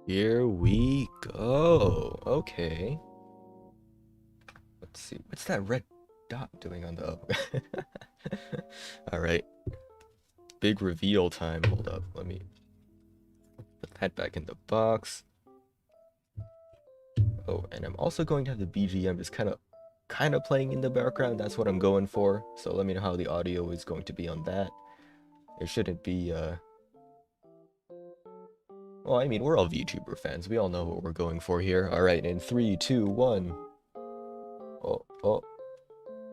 Here we go. Okay. Let's see. What's that red dot doing on the... Alright. Big reveal time. Hold up. Let me put that back in the box. Oh, and I'm also going to have the BGM just kind of playing in the background. That's what I'm going for. So let me know how the audio is going to be on that. It shouldn't be, well, I mean, we're all VTuber fans. We all know what we're going for here. Alright, in 3, 2, 1.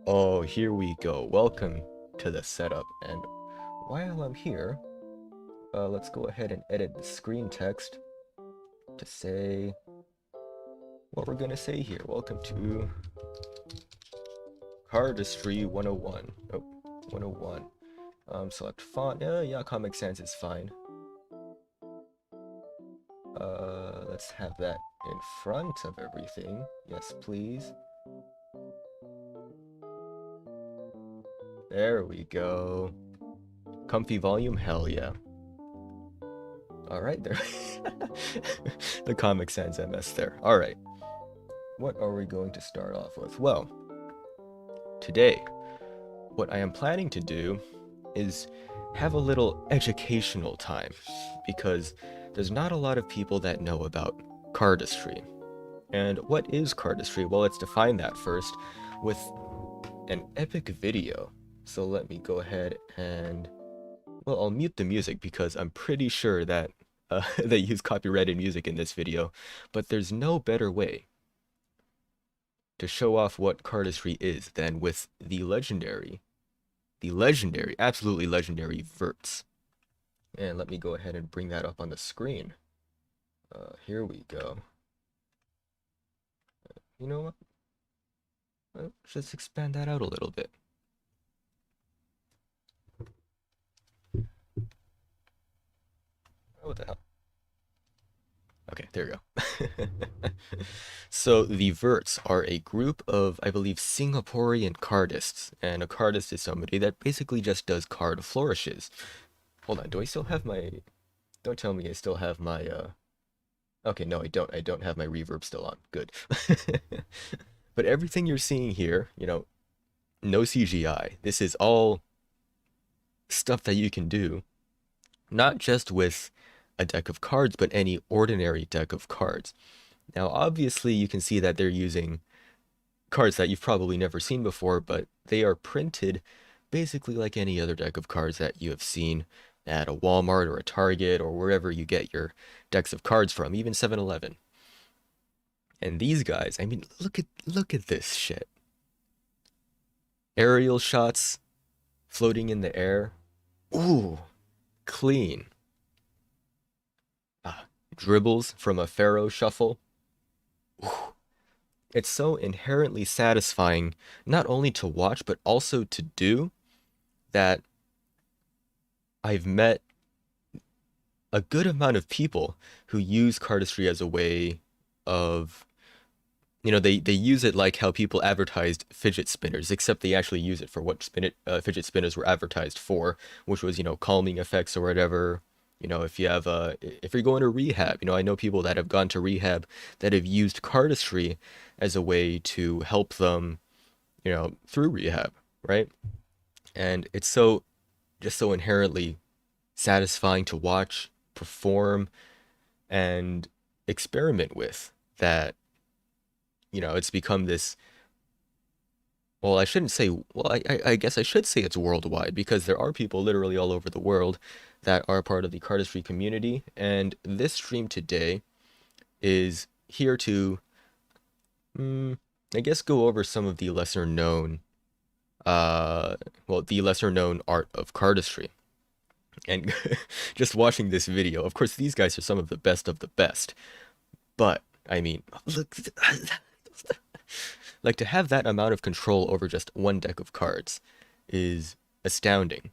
Oh, here we go. Welcome to the setup. And while I'm here, let's go ahead and edit the screen text to say what we're gonna say here. Welcome to Cardistry 101. Oh, 101. Select font. Yeah, Comic Sans is fine. Let's have that in front of everything. Yes, please. There we go. Comfy volume? Hell yeah. Alright, there. The Comic Sans MS there. Alright. What are we going to start off with? Well, today, what I am planning to do is have a little educational time, because there's not a lot of people that know about cardistry. And what is cardistry? Well, let's define that first with an epic video. So let me go ahead and, well, I'll mute the music because I'm pretty sure that they use copyrighted music in this video, but there's no better way to show off what cardistry is than with the legendary, absolutely legendary verts. And let me go ahead and bring that up on the screen. Here we go. You know what? Let's just expand that out a little bit. Oh, what the hell? Okay, there you go. So the verts are a group of, I believe, Singaporean cardists. And a cardist is somebody that basically just does card flourishes. Hold on, do I still have my... Don't tell me I still have my, Okay, no, I don't. I don't have my reverb still on. Good. But everything you're seeing here, you know, no CGI. This is all stuff that you can do not just with a deck of cards, but any ordinary deck of cards. Now, obviously, you can see that they're using cards that you've probably never seen before, but they are printed basically like any other deck of cards that you have seen at a Walmart or a Target or wherever you get your decks of cards from, even 7-Eleven. And these guys, I mean, look at this shit. Aerial shots floating in the air. Ooh, clean. Dribbles from a Pharaoh shuffle. Ooh. It's so inherently satisfying, not only to watch, but also to do, that I've met a good amount of people who use cardistry as a way of, they use it like how people advertised fidget spinners, except they actually use it for what fidget spinners were advertised for, which was, calming effects or whatever. If you have if you're going to rehab, I know people that have gone to rehab that have used cardistry as a way to help them, through rehab, right? And it's just so inherently satisfying to watch, perform, and experiment with, that it's become this. Well, I shouldn't say. Well, I guess I should say it's worldwide, because there are people literally all over the world that are part of the cardistry community, and this stream today is here to, I guess, go over some of the lesser known, the lesser known art of cardistry. And just watching this video, of course, these guys are some of the best, but I mean, look. Like, to have that amount of control over just one deck of cards is astounding.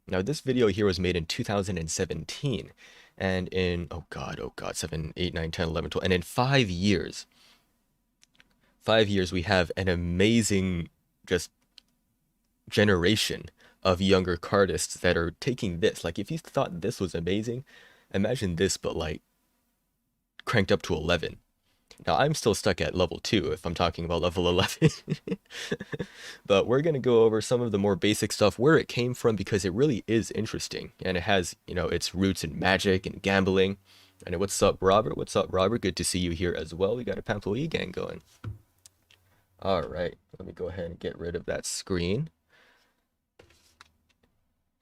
Now, this video here was made in 2017, and in, oh god, 7, 8, 9, 10, 11, 12, and in 5 years, we have an amazing, just, generation of younger cardists that are taking this. Like, if you thought this was amazing, imagine this, but, like, cranked up to 11. Now, I'm still stuck at level 2 if I'm talking about level 11. But we're going to go over some of the more basic stuff, where it came from, because it really is interesting. And it has, its roots in magic and gambling. And what's up, Robert? What's up, Robert? Good to see you here as well. We got a Pamphlet gang going. All right. Let me go ahead and get rid of that screen.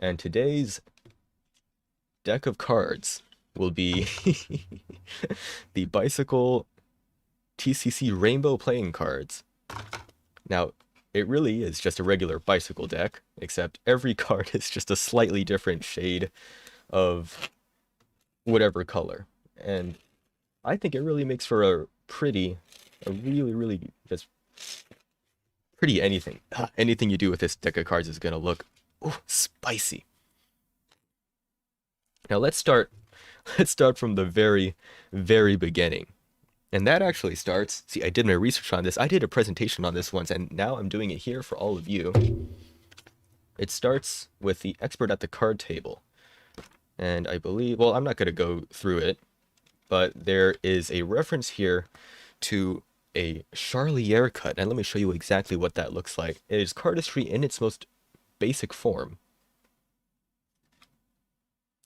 And today's deck of cards will be the Bicycle TCC Rainbow playing cards. Now, it really is just a regular bicycle deck, except every card is just a slightly different shade of whatever color. And I think it really makes for a really, really just pretty anything. Anything you do with this deck of cards is going to look spicy. Now, let's start from the very, very beginning. And that actually starts, see, I did my research on this. I did a presentation on this once, and now I'm doing it here for all of you. It starts with the expert at the card table. And I believe, well, I'm not going to go through it, but there is a reference here to a Charlier cut. And let me show you exactly what that looks like. It is cardistry in its most basic form.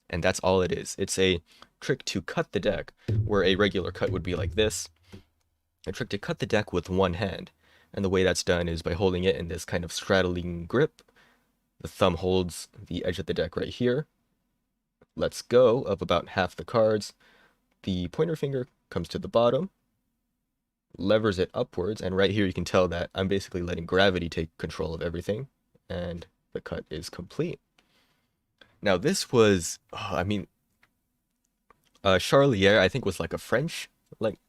And that's all it is. It's a trick to cut the deck, where a regular cut would be like this. A trick to cut the deck with one hand. And the way that's done is by holding it in this kind of straddling grip. The thumb holds the edge of the deck right here. Lets go of about half the cards. The pointer finger comes to the bottom, levers it upwards, and right here you can tell that I'm basically letting gravity take control of everything, and the cut is complete. Now, this was, Charlier, I think, was like a French, like,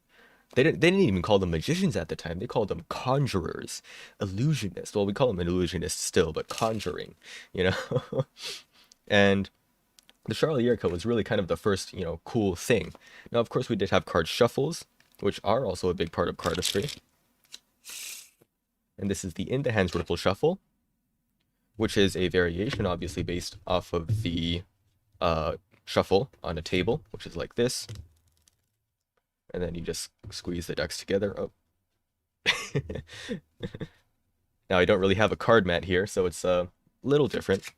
they didn't even call them magicians at the time. They called them conjurers, illusionists. Well, we call them illusionists still, but conjuring, And the Charlier cut was really kind of the first, cool thing. Now, of course, we did have card shuffles, which are also a big part of cardistry. And this is the In the Hands Ripple Shuffle, which is a variation, obviously, based off of the shuffle on a table, which is like this. And then you just squeeze the decks together. Oh. Now, I don't really have a card mat here, so it's a little different.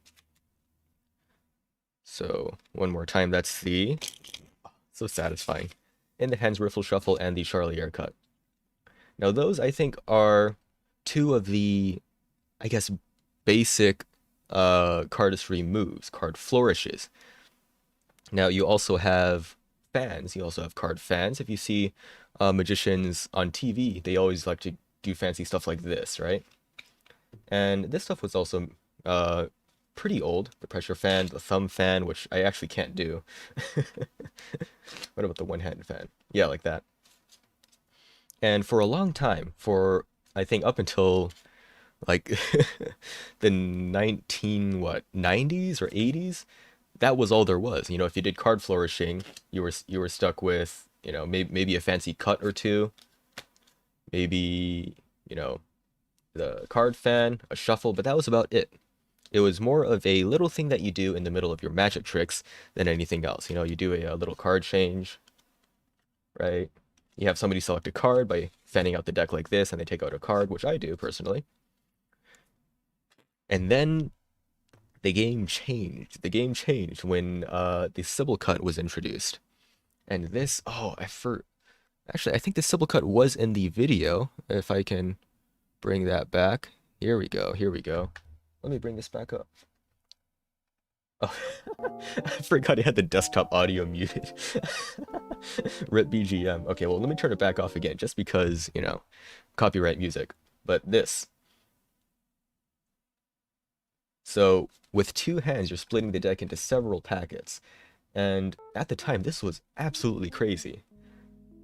So one more time, that's the, so satisfying, In the Hands Riffle Shuffle and the Charlier cut. Now those I think are two of the, I guess, basic cardistry moves, card flourishes. Now you also have fans. You also have card fans. If you see magicians on TV, they always like to do fancy stuff like this, right? And this stuff was also pretty old. The pressure fan, the thumb fan, which I actually can't do. What about the one-handed fan? Yeah, like that. And for a long time, for I think up until like the 90s or 80s, that was all there was. You know, if you did card flourishing, you were stuck with, you know, maybe a fancy cut or two, maybe, you know, the card fan, a shuffle, but that was about it. It was more of a little thing that you do in the middle of your magic tricks than anything else. You know, you do a little card change, right? You have somebody select a card by fanning out the deck like this, and they take out a card, which I do personally. And then the game changed. The game changed when the Sybil cut was introduced. And this, actually, I think the Sybil cut was in the video, if I can bring that back. Here we go, here we go. Let me bring this back up. Oh, I forgot I had the desktop audio muted. RIP BGM. Okay, well, let me turn it back off again, just because, you know, copyright music. But this. So, with two hands, you're splitting the deck into several packets. And at the time, this was absolutely crazy.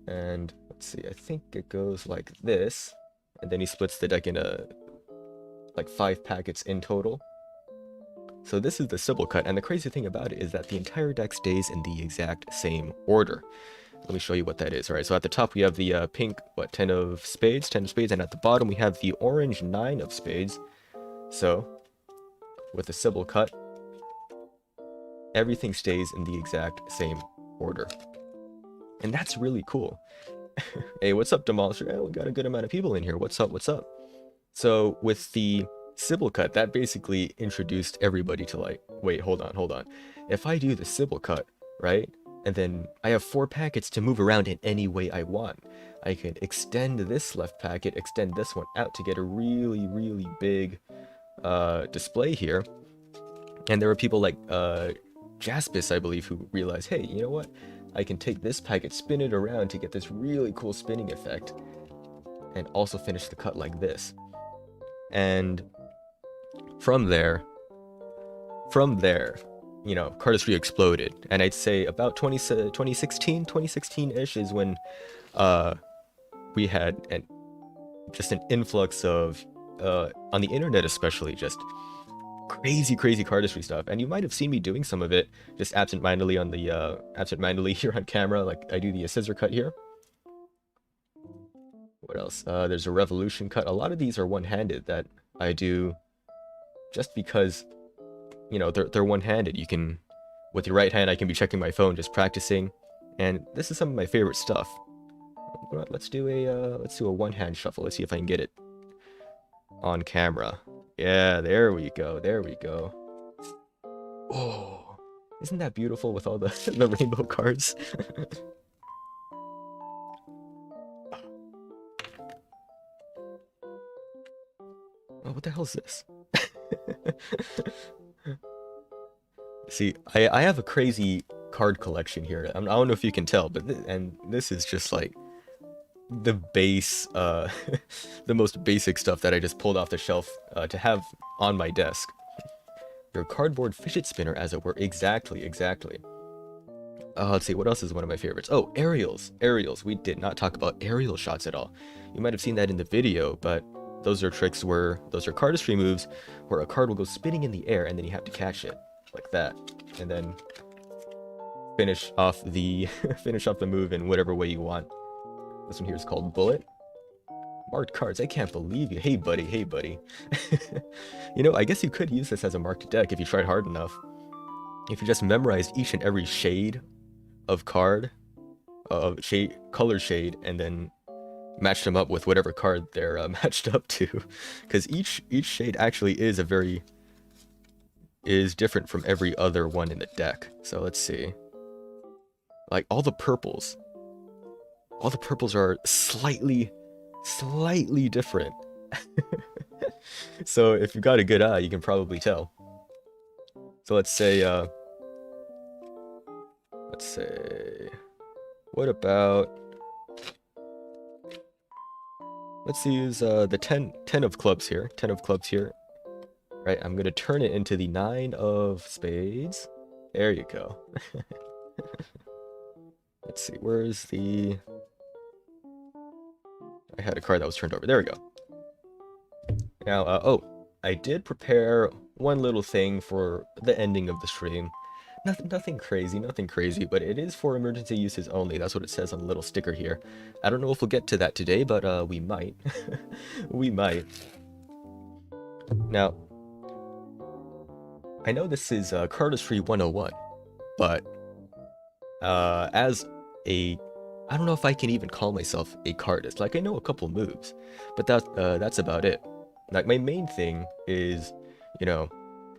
And let's see, I think it goes like this. And then he splits the deck into like 5 packets in total. So this is the Sybil cut, and the crazy thing about it is that the entire deck stays in the exact same order. Let me show you what that is. All right, so at the top we have the pink, 10 of spades, and at the bottom we have the orange 9 of spades. So, with the Sybil cut, everything stays in the exact same order. And that's really cool. Hey, what's up, Demolisher? Oh, we got a good amount of people in here. What's up, what's up? So, with the Sybil cut, that basically introduced everybody to, like, wait, hold on. If I do the Sybil cut, right, and then I have 4 packets to move around in any way I want. I can extend this left packet, extend this one out to get a really, really big display here. And there were people like Jaspis, I believe, who realized, hey, you know what? I can take this packet, spin it around to get this really cool spinning effect, and also finish the cut like this. And from there, you know, cardistry exploded. And I'd say about 2016-ish is when we had just an influx of, on the internet especially, just crazy cardistry stuff. And you might have seen me doing some of it just absent-mindedly on the absent-mindedly here on camera, like I do the scissor cut here. What else? There's a revolution cut. A lot of these are one-handed that I do just because, you know, they're one-handed. You can, with your right hand, I can be checking my phone, just practicing. And this is some of my favorite stuff. Let's do a one-hand shuffle. Let's see if I can get it on camera. Yeah, there we go. There we go. Oh, isn't that beautiful with all the the rainbow cards? Oh, what the hell is this? See, I have a crazy card collection here. I don't know if you can tell, but this is just like the base, the most basic stuff that I just pulled off the shelf to have on my desk. Your cardboard fidget spinner, as it were. Exactly. Let's see, what else is one of my favorites? Oh, aerials. We did not talk about aerial shots at all. You might have seen that in the video, but those are cardistry moves where a card will go spinning in the air and then you have to catch it like that, and then finish off the move in whatever way you want. This one here is called Bullet. Marked cards. I can't believe you. Hey, buddy. You know, I guess you could use this as a marked deck if you tried hard enough. If you just memorized each and every shade of card, color shade, and then matched them up with whatever card they're matched up to. Because each shade actually is a very is different from every other one in the deck. So let's see. Like all the purples are slightly different. So if you've got a good eye, you can probably tell. So let's say, what about, let's use the 10 of clubs here. 10 of clubs here. Right, I'm gonna turn it into the 9 of spades. There you go. Let's see, where's the... I had a card that was turned over. There we go. Now, oh, I did prepare one little thing for the ending of the stream. Nothing crazy, but it is for emergency uses only. That's what it says on the little sticker here. I don't know if we'll get to that today, but we might. We might. Now, I know this is cardistry 101, but as a... I don't know if I can even call myself a cardist. Like, I know a couple moves, but that's about it. Like, my main thing is, you know,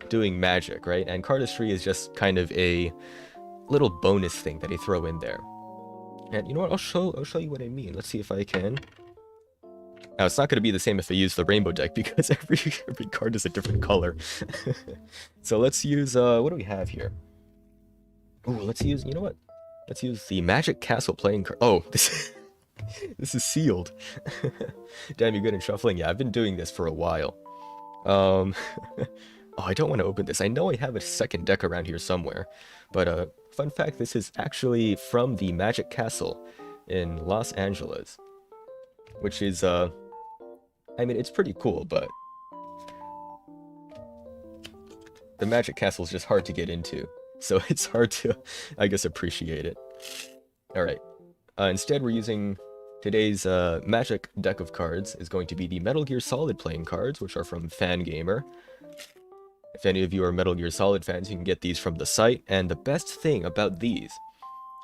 doing magic, right? And cardistry is just kind of a little bonus thing that I throw in there. And you know what? I'll show you what I mean. Let's see if I can. Now, it's not going to be the same if I use the rainbow deck because every card is a different color. So let's use, what do we have here? Ooh, let's use, you know what? Let's use the Magic Castle playing card. Oh, this is sealed. Damn, you're good at shuffling. Yeah, I've been doing this for a while. Oh, I don't want to open this. I know I have a second deck around here somewhere. But, fun fact, this is actually from the Magic Castle in Los Angeles. Which is, I mean, it's pretty cool, but... the Magic Castle is just hard to get into. So it's hard to, I guess, appreciate it. Alright. Instead, we're using today's magic deck of cards is going to be the Metal Gear Solid playing cards, which are from Fangamer. If any of you are Metal Gear Solid fans, you can get these from the site. And the best thing about these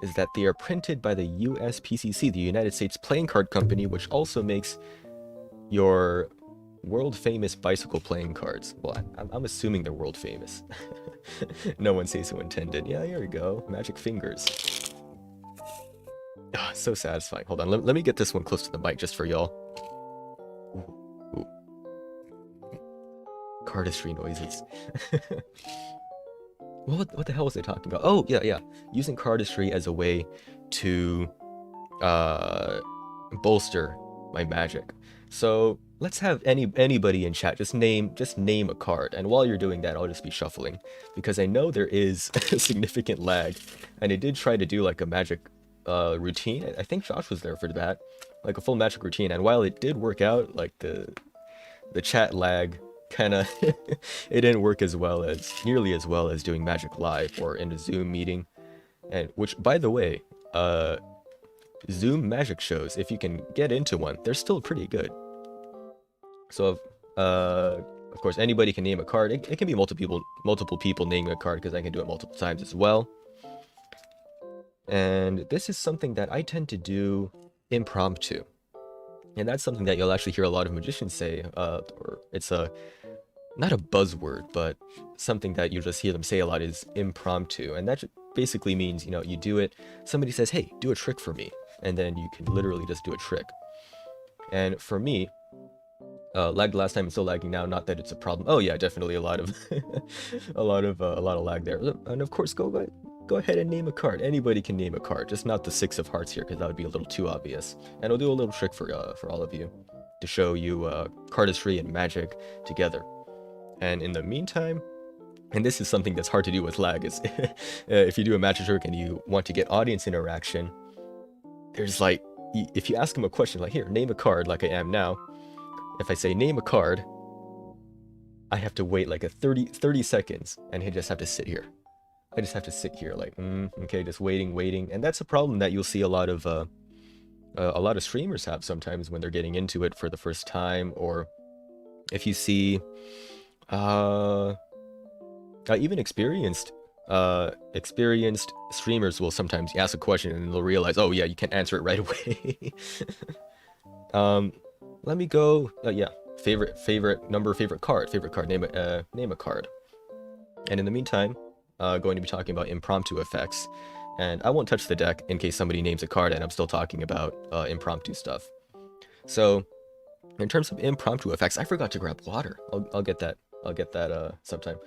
is that they are printed by the USPCC, the United States Playing Card Company, which also makes your world-famous bicycle playing cards. Well, I'm assuming they're world-famous. No one say so intended. Yeah, here we go. Magic fingers. Oh, so satisfying. Hold on, let me get this one close to the mic just for y'all. Ooh. Cardistry noises. What the hell was I talking about? Oh, yeah. Using cardistry as a way to bolster my magic. So let's have anybody in chat just name a card, and while you're doing that, I'll just be shuffling because I know there is a significant lag, and I did try to do like a magic routine. I think Josh was there for that, like a full magic routine, and while it did work out, like the chat lag kind of it didn't work nearly as well as doing magic live or in a Zoom meeting, and which, by the way, Zoom magic shows, if you can get into one, they're still pretty good. So, of course, anybody can name a card. It can be multiple people naming a card, because I can do it multiple times as well. And this is something that I tend to do impromptu. And that's something that you'll actually hear a lot of magicians say, or it's not a buzzword, but something that you just hear them say a lot is impromptu. And that basically means, you know, you do it, somebody says, hey, do a trick for me. And then you can literally just do a trick. And for me, lagged last time and still lagging now, not that it's a problem. Oh yeah, definitely a lot of a lot of lag there. And of course, go ahead and name a card. Anybody can name a card, just not the 6 of hearts here, because that would be a little too obvious. And I'll do a little trick for all of you to show you cardistry and magic together. And in the meantime, and this is something that's hard to do with lag, is if you do a magic trick and you want to get audience interaction, there's like, if you ask them a question like, here, name a card, like I am now, if I say name a card, I have to wait like a 30 seconds, and I just have to sit here. I just have to sit here like, okay, just waiting. And that's a problem that you'll see a lot of streamers have sometimes when they're getting into it for the first time, or if you see even experienced streamers will sometimes ask a question and they'll realize, oh yeah, you can't answer it right away. Let me go. Yeah, favorite card. Name a card. And in the meantime, going to be talking about impromptu effects. And I won't touch the deck in case somebody names a card and I'm still talking about impromptu stuff. So, in terms of impromptu effects, I forgot to grab water. I'll get that. I'll get that sometime.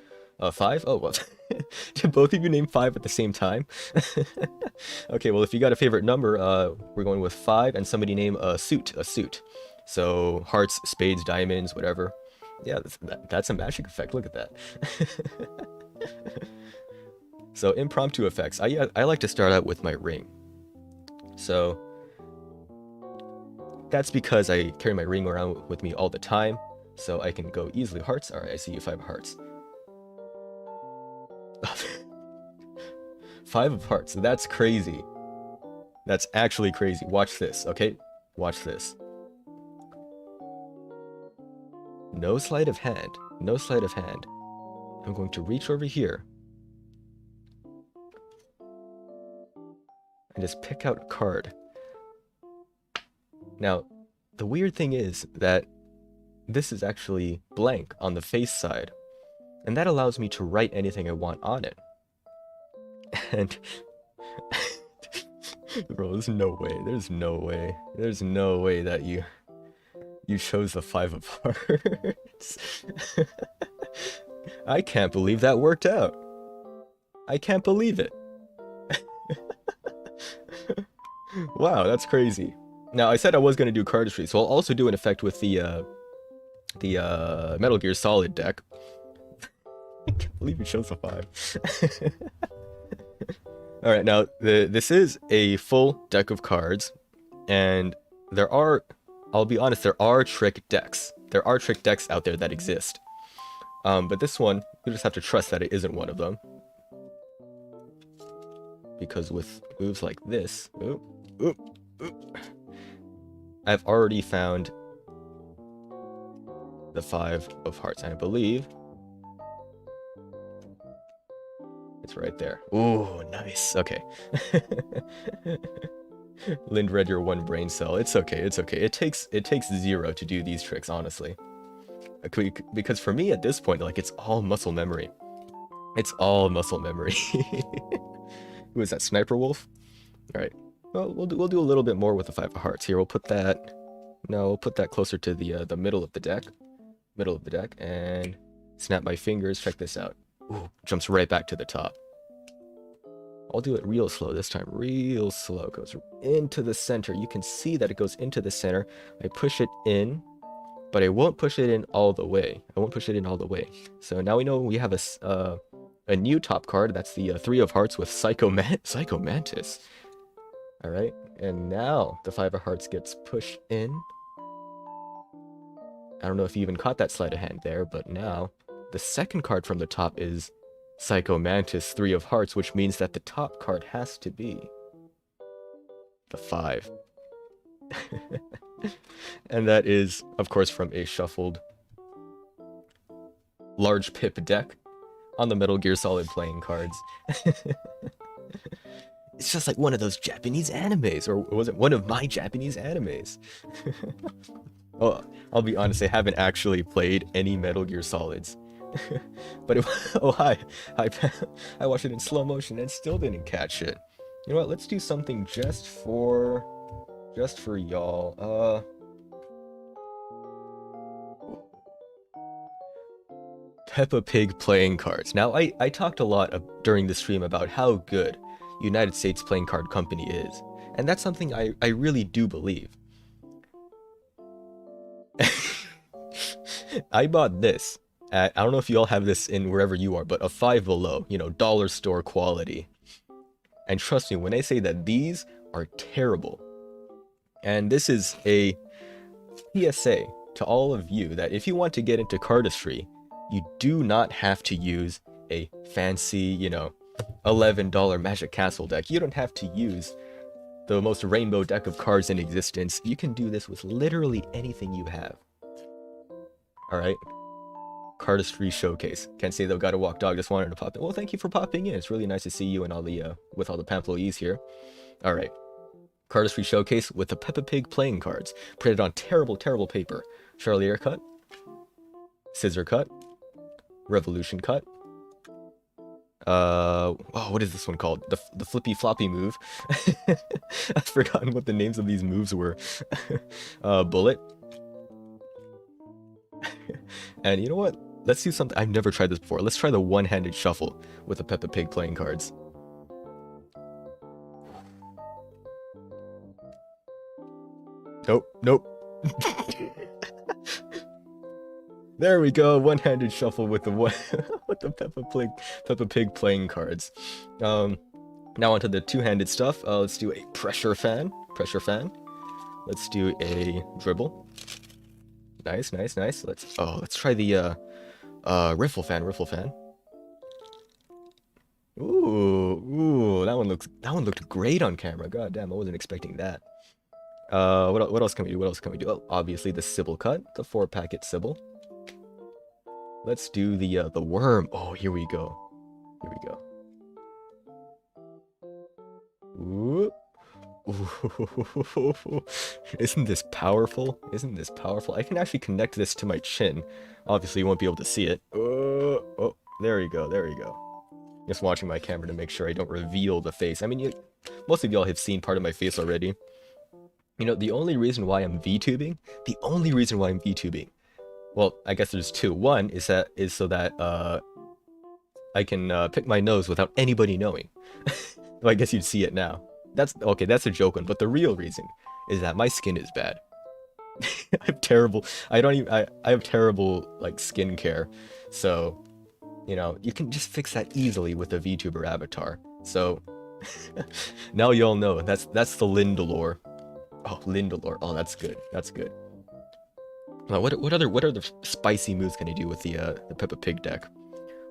5? Oh, well. Did both of you name 5 at the same time? Okay, well, if you got a favorite number, we're going with 5, and somebody name a suit. So, hearts, spades, diamonds, whatever. Yeah, that's a magic effect. Look at that. So, impromptu effects. I like to start out with my ring. So, that's because I carry my ring around with me all the time, so I can go easily. Hearts? Alright, I see you 5 hearts. 5 of hearts. That's crazy. That's actually crazy. Watch this, okay? Watch this. No sleight of hand. No sleight of hand. I'm going to reach over here and just pick out a card. Now, the weird thing is that this is actually blank on the face side, and that allows me to write anything I want on it. And bro, there's no way that you chose the 5 of hearts. I can't believe that worked out. I can't believe it. Wow, that's crazy. Now, I said I was going to do cardistry, so I'll also do an effect with the Metal Gear Solid deck. I can't believe you chose a 5. Alright, now, this is a full deck of cards, and there are, I'll be honest, there are trick decks. There are trick decks out there that exist. But this one, you just have to trust that it isn't one of them. Because with moves like this, I've already found the 5 of hearts, and I believe it's right there. Ooh, nice. Okay. Lind read your 1 brain cell. It's okay. It's okay. It takes 0 to do these tricks, honestly. Because for me at this point, like, it's all muscle memory. It's all muscle memory. Who is that? Sniper Wolf? All right. Well, we'll do a little bit more with the 5 of hearts here. We'll put that. No, we'll put that closer to the middle of the deck. Middle of the deck, and snap my fingers. Check this out. Ooh, jumps right back to the top. I'll do it real slow this time. Real slow. Goes into the center. You can see that it goes into the center. I push it in, but I won't push it in all the way. So now we know we have a new top card. That's the 3 of hearts with Psycho Mantis. All right, and now the 5 of hearts gets pushed in. I don't know if you even caught that sleight of hand there, but now the second card from the top is Psycho Mantis 3 of hearts, which means that the top card has to be the 5. And that is, of course, from a shuffled large pip deck on the Metal Gear Solid playing cards. It's just like one of those Japanese animes, or was it one of my Japanese animes? Oh, I'll be honest, I haven't actually played any Metal Gear Solids. But oh, hi, I watched it in slow motion and still didn't catch it. You know what? Let's do something just for y'all. Peppa Pig playing cards. Now, I talked a lot during the stream about how good United States Playing Card Company is, and that's something I really do believe. I bought this at, I don't know if you all have this in wherever you are, but a Five Below, you know, dollar store quality. And trust me when I say that these are terrible. And this is a PSA to all of you that if you want to get into cardistry, you do not have to use a fancy, you know, $11 Magic Castle deck. You don't have to use the most rainbow deck of cards in existence. You can do this with literally anything you have. Alright? Cardistry Showcase. Can't say they've got a walk dog, just wanted to pop in. Well, thank you for popping in. It's really nice to see you and all the, with all the employees here. Alright. Cardistry Showcase with the Peppa Pig playing cards. Printed on terrible, terrible paper. Charlier cut. Scissor cut. Revolution cut. Oh, what is this one called? The flippy floppy move. I've forgotten what the names of these moves were. Bullet. And you know what? Let's do something. I've never tried this before. Let's try the one-handed shuffle with the Peppa Pig playing cards. Nope, nope. There we go, one-handed shuffle with the one with the Peppa Pig playing cards. Now onto the two-handed stuff. Let's do a pressure fan. Let's do a dribble. Nice, nice, nice. Let's try the riffle fan. Ooh, that one looked great on camera. God damn, I wasn't expecting that. What else can we do? Oh, obviously the Sybil cut, the 4-packet Sybil. Let's do the worm. Oh, here we go. Ooh. Ooh. Isn't this powerful? I can actually connect this to my chin. Obviously, you won't be able to see it. Oh, there we go. Just watching my camera to make sure I don't reveal the face. I mean, most of y'all have seen part of my face already. You know, the only reason why I'm VTubing, well, I guess there's two. One is so that I can pick my nose without anybody knowing. Well, I guess you'd see it now. That's a joke one, but the real reason is that my skin is bad. I have terrible like skincare. So, you know, you can just fix that easily with a VTuber avatar. So now y'all know that's the Lindalore. Oh, Lindalore. Oh, that's good. Now, what other spicy moves can I do with the Peppa Pig deck?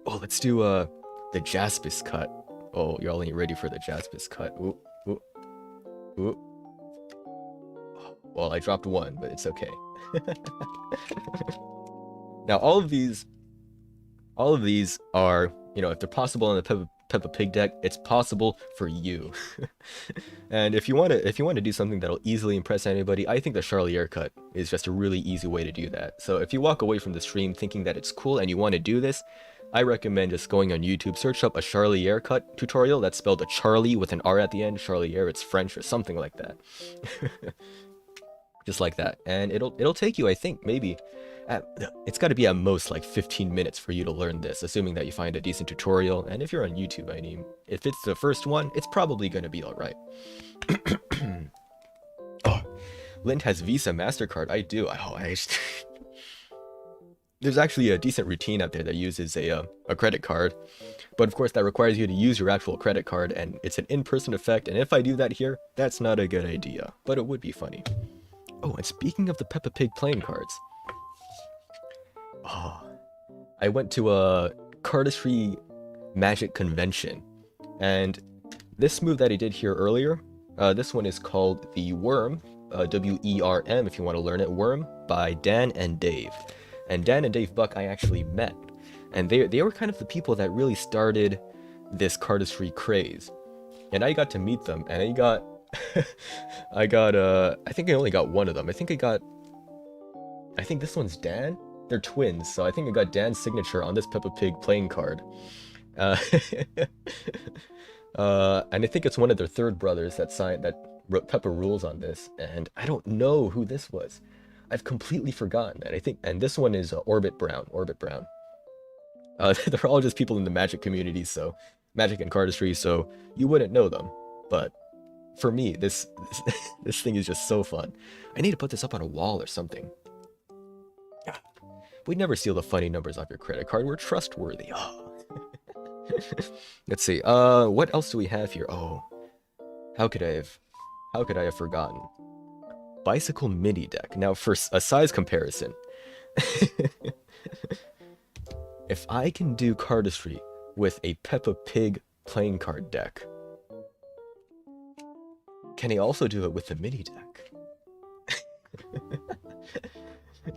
Oh, let's do the Jaspis cut. Oh, y'all ain't ready for the Jaspis cut. Ooh. Well, I dropped one, but it's okay. Now, all of these are, you know, if they're possible on the Peppa Pig deck, it's possible for you. And if you want to do something that'll easily impress anybody, I think the Charlier cut is just a really easy way to do that. So if you walk away from the stream thinking that it's cool and you want to do this, I recommend just going on YouTube, search up a Charlier cut tutorial. That's spelled a Charlie with an R at the end. Charlier, it's French or something like that. Just like that, and it'll take you, I think, maybe it's got to be at most like 15 minutes for you to learn this, assuming that you find a decent tutorial. And if you're on YouTube, I mean, if it's the first one, it's probably gonna be all right. Oh, Lind has Visa, MasterCard. I do. There's actually a decent routine out there that uses a credit card, but of course that requires you to use your actual credit card, and it's an in-person effect. And if I do that here, that's not a good idea, but it would be funny. Oh, and speaking of the Peppa Pig playing cards, I went to a cardistry magic convention, and this move that I did here earlier, this one is called the Worm, W-E-R-M if you want to learn it, Worm, by Dan and Dave. And Dan and Dave Buck I actually met, and they were kind of the people that really started this cardistry craze. And I got to meet them, and I think I only got one of them. I think this one's Dan? They're twins, so I think I got Dan's signature on this Peppa Pig playing card. And I think it's one of their third brothers that wrote Peppa Rules on this, and I don't know who this was. I've completely forgotten, and this one is Orbit Brown. They're all just people in the Magic community, so Magic and cardistry, so you wouldn't know them, but for me, this thing is just so fun. I need to put this up on a wall or something. We'd never steal the funny numbers off your credit card. We're trustworthy. Oh. Let's see. What else do we have here? Oh, how could I have forgotten? Bicycle mini deck. Now, for a size comparison, if I can do cardistry with a Peppa Pig playing card deck, can I also do it with the mini deck?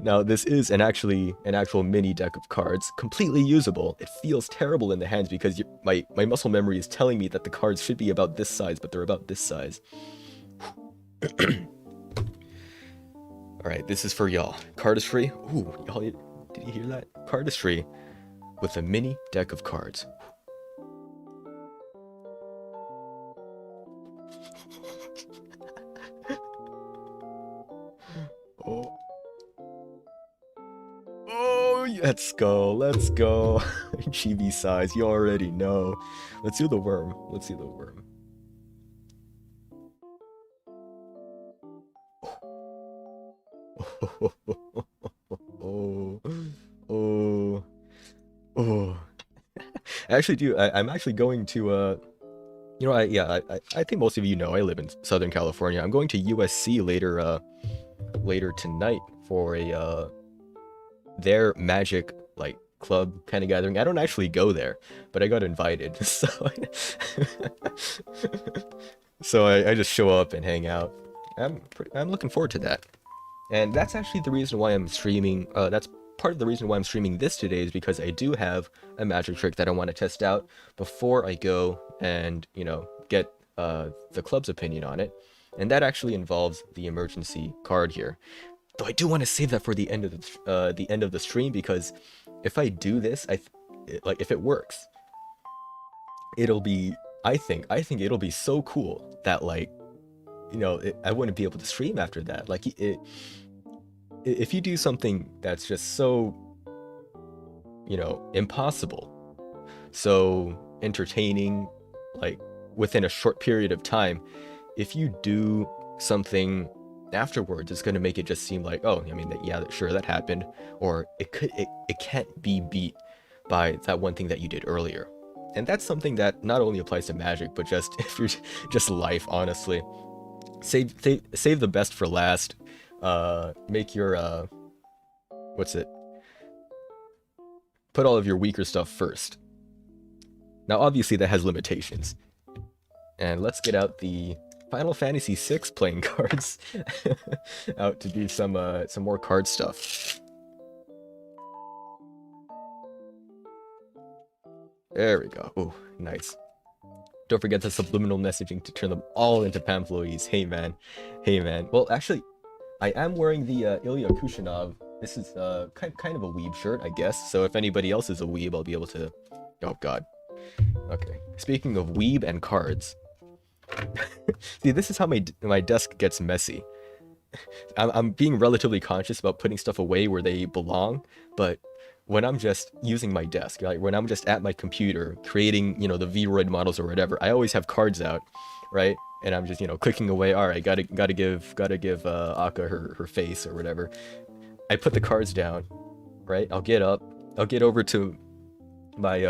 Now, this is an actual mini deck of cards, completely usable. It feels terrible in the hands because my muscle memory is telling me that the cards should be about this size, but they're about this size. Alright, this is for y'all. Cardistry. Ooh, y'all, did you hear that? Cardistry with a mini deck of cards. Oh, oh, let's go, let's go. Chibi size, you already know. Let's do the worm. Let's do the worm. Oh, oh, oh. I actually do. I'm actually going to you know, I think most of you know I live in Southern California. I'm going to USC later later tonight for a their magic like club kind of gathering. I don't actually go there, but I got invited. So so I just show up and hang out. I'm looking forward to that. And that's actually the reason why I'm streaming. That's part of the reason why I'm streaming this today is because I do have a magic trick that I want to test out before I go and, you know, get the club's opinion on it. And that actually involves the emergency card here. Though I do want to save that for the end of the end of the stream, because if I do this, like if it works, it'll be I think it'll be so cool that, like, you know, I wouldn't be able to stream after that. Like if you do something that's just so, you know, impossible, so entertaining, like within a short period of time, if you do something afterwards, it's going to make it just seem like, oh, I mean, yeah, sure, that happened, or it can't be beat by that one thing that you did earlier. And that's something that not only applies to magic, but just if you're just life, honestly. Save the best for last. Make your what's it? Put all of your weaker stuff first. Now, obviously, that has limitations. And let's get out the Final Fantasy VI playing cards out to do some more card stuff. There we go. Oh, nice. Don't forget the subliminal messaging to turn them all into Pamploies. Hey man, hey man. Well, actually, I am wearing the Ilya Kushinov. This is kind of a weeb shirt, I guess. So if anybody else is a weeb, I'll be able to. Oh god. Okay. Speaking of weeb and cards. See, this is how my desk gets messy. I'm being relatively conscious about putting stuff away where they belong, but when I'm just using my desk, like when I'm just at my computer creating, you know, the Vroid models or whatever, I always have cards out, right? And I'm just, you know, clicking away. All right, gotta give Akka her face or whatever. I put the cards down, right? I'll get up, I'll get over to my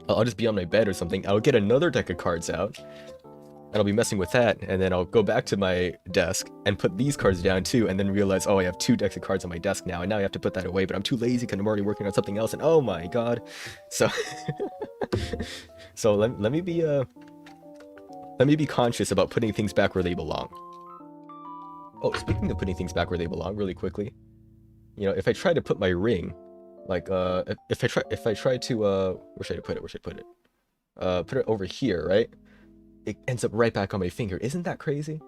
I'll just be on my bed or something. I'll get another deck of cards out, and I'll be messing with that, and then I'll go back to my desk and put these cards down too, and then realize, oh, I have 2 decks of cards on my desk now, and now I have to put that away, but I'm too lazy because I'm already working on something else, and oh my god. So so let me be conscious about putting things back where they belong. Oh, speaking of putting things back where they belong, really quickly, you know, if I try to put my ring, like if I try to where should I put it? Put it over here, right? It ends up right back on my finger. Isn't that crazy?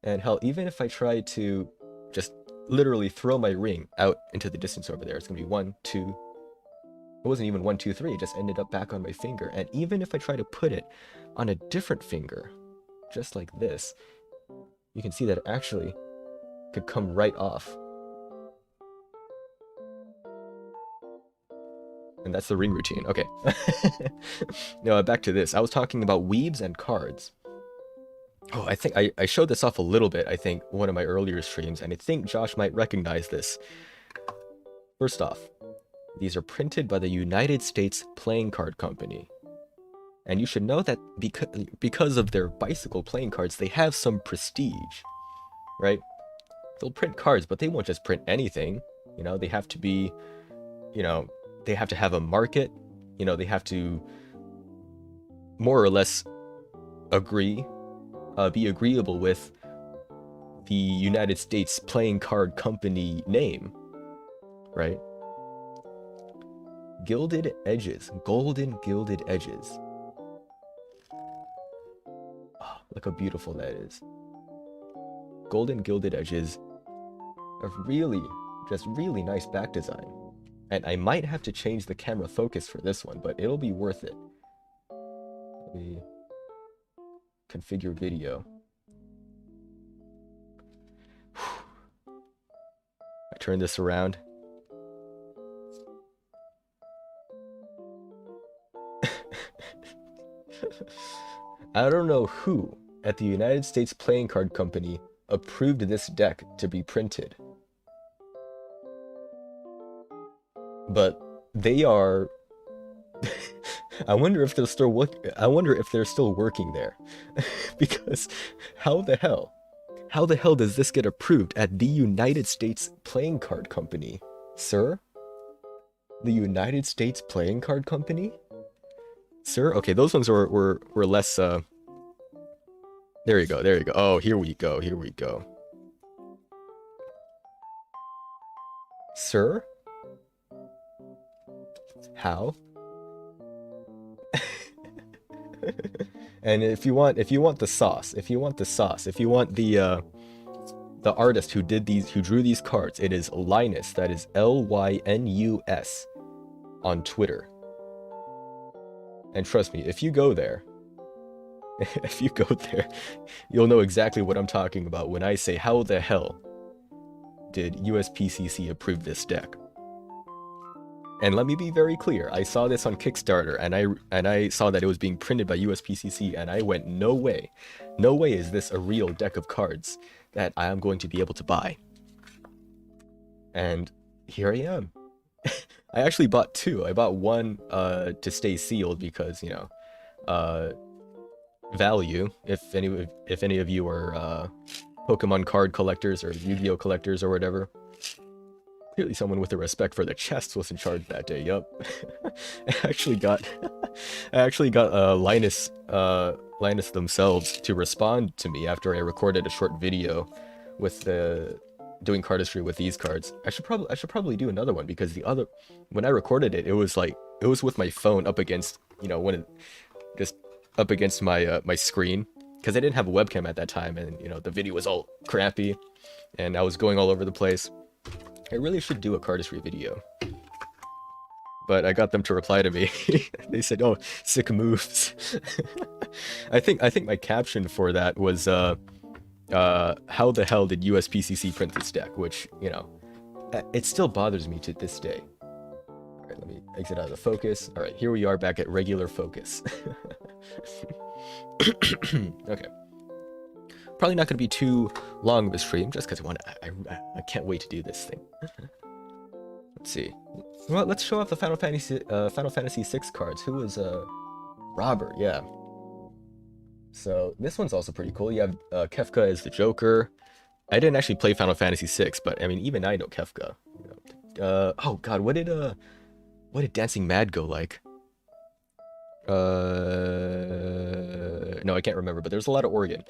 And hell, even if I try to just literally throw my ring out into the distance over there, it's gonna be 1, 2. It wasn't even 1, 2, 3. It just ended up back on my finger. And even if I try to put it on a different finger, just like this, you can see that it actually could come right off. And that's the ring routine. Okay. No, back to this. I was talking about weebs and cards. Oh, I think I showed this off a little bit, I think, one of my earlier streams, and I think Josh might recognize this. First off, these are printed by the United States Playing Card Company. And you should know that because of their bicycle playing cards, they have some prestige, right? They'll print cards, but they won't just print anything. You know, they have to be, you know, they have to have a market, you know, they have to more or less be agreeable with the United States Playing Card Company name, right? Gilded edges, golden gilded edges. Oh, look how beautiful that is. Golden gilded edges of just really nice back design. And I might have to change the camera focus for this one, but it'll be worth it. configure video. I turn this around. I don't know who at the United States Playing Card Company approved this deck to be printed, but they are. I wonder if they're still working there, because how the hell does this get approved at the United States Playing Card Company, sir? The United States Playing Card Company? Sir? Okay, those ones were less, there you go, there you go. Oh, here we go, here we go. Sir? How? And if you want the sauce, if you want the artist who drew these cards, it is Linus, that is Lynus on Twitter. And trust me, if you go there, you'll know exactly what I'm talking about when I say, how the hell did USPCC approve this deck? And let me be very clear, I saw this on Kickstarter, and I saw that it was being printed by USPCC, and I went, no way is this a real deck of cards that I am going to be able to buy. And here I am. I actually bought two. I bought one to stay sealed because, you know, value. If any of you are Pokemon card collectors or Yu-Gi-Oh collectors or whatever. Clearly someone with a respect for the chests was in charge that day. Yup. I actually got Linus themselves to respond to me after I recorded a short video with doing cardistry with these cards. I should probably do another one, because when I recorded it, it was with my phone up against, you know, just up against my my screen, because I didn't have a webcam at that time, and you know, the video was all crappy and I was going all over the place. I really should do a cardistry video, but I got them to reply to me. They said, "Oh, sick moves." I think my caption for that was how the hell did USPCC print this deck? Which, you know, it still bothers me to this day. All right, let me exit out of the focus. All right, here we are back at regular focus. Okay. Probably not going to be too long of a stream, just because I can't wait to do this thing. Let's see. Well, let's show off the Final Fantasy VI cards. Who was Robert? Yeah. So this one's also pretty cool. You have Kefka as the Joker. I didn't actually play Final Fantasy VI, but I mean, even I know Kefka. Oh God, what did Dancing Mad go like? No, I can't remember, but there's a lot of organ.